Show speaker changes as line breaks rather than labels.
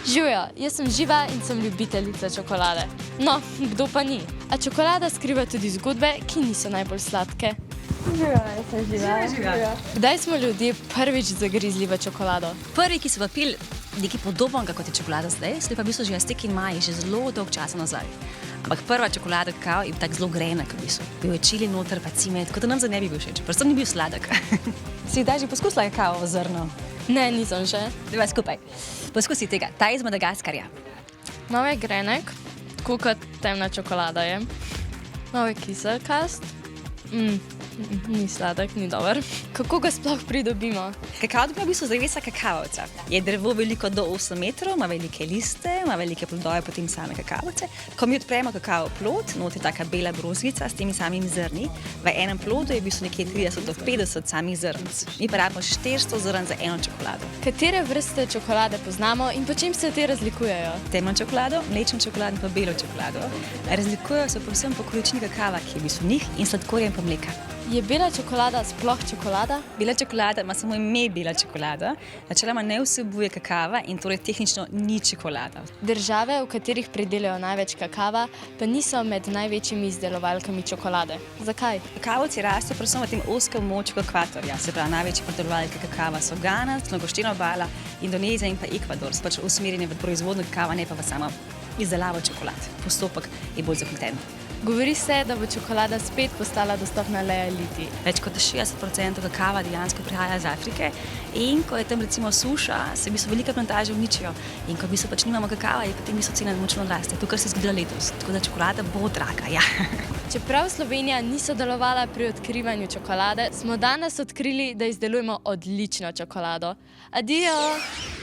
Živjo, jaz sem Živa in sem ljubiteljica čokolade. No, kdo pa ni? A čokolada skriva tudi zgodbe, ki niso najbolj sladke.
Živa, jaz sem Živa.
Kdaj smo ljudje prvič zagrizli v čokolado?
Prvi, ki so pa pili nekaj podobnega kot je čokolada zdaj, so pa v bistvu že Azteki in Maji, že zelo dolg časa nazaj. Ampak prva čokolada kakao je tako zelo grenak v bistvu. Bil je čili noter, pa cimet, kot da nam za ne bi bil všeč. Predvsem ni bil sladek. Si kdaj že poskusila kakao zrno?
Ne, nisem še.
Deva skupaj. Poskusi tega. Ta je iz Madagaskarja.
Malo je grenek, tako kot temna čokolada je. Malo je kiselkast. Ni sladek, ni dober. Kako ga sploh pridobimo?
Kakao dobiva v bistvu drevesa kakavovca. Je drevo veliko do 8 metrov, ima velike liste, ima velike plodove, potem same kakavovce. Ko mi odpremo kakao plod, not je taka bela brozgica s temi samimi zrni. V enem plodu je v bistvu nekje 30 do 50 samih zrnc. Mi pa rabimo 400 zrn za eno čokolado.
Katere vrste čokolade poznamo in po čem se te razlikujejo?
Temno čokolado, mlečno čokolado in pa belo čokolado. Razlikujejo se predvsem po količini kakava, ki je v bistvu njih, in sladkorja in pa mleka.
Je bela čokolada sploh čokolada?
Bela čokolada ima samo ime bela čokolada, načeloma ne vsebuje kakava in torej tehnično ni čokolada.
Države, v katerih pridelajo največ kakava, pa niso med največjimi izdelovalkami čokolade. Zakaj?
Kakavovci rastejo predvsem v tem ozkem območju ekvatorja, se pravi največji pridelovalke kakava so Gana, Slonokoščena obala, Indonezija in pa Ekvador, pač usmerjeni v proizvodnjo kakava, ne pa v samo izdelavo čokolad. Postopek je bolj zapleten.
Govori se, da bo čokolada spet postala dostopna le eliti.
Več kot 60% kakava dejansko prihaja iz Afrike in ko je tam recimo suša, se v bistvu velike plantaže uničijo in ko v bistvu pač nimamo kakava, je potem niso cene močno raste. To, kar se je zgodilo letos. Tako da čokolada bo draga, ja.
Čeprav Slovenija ni sodelovala pri odkrivanju čokolade, smo danes odkrili, da izdelujemo odlično čokolado. Adijo!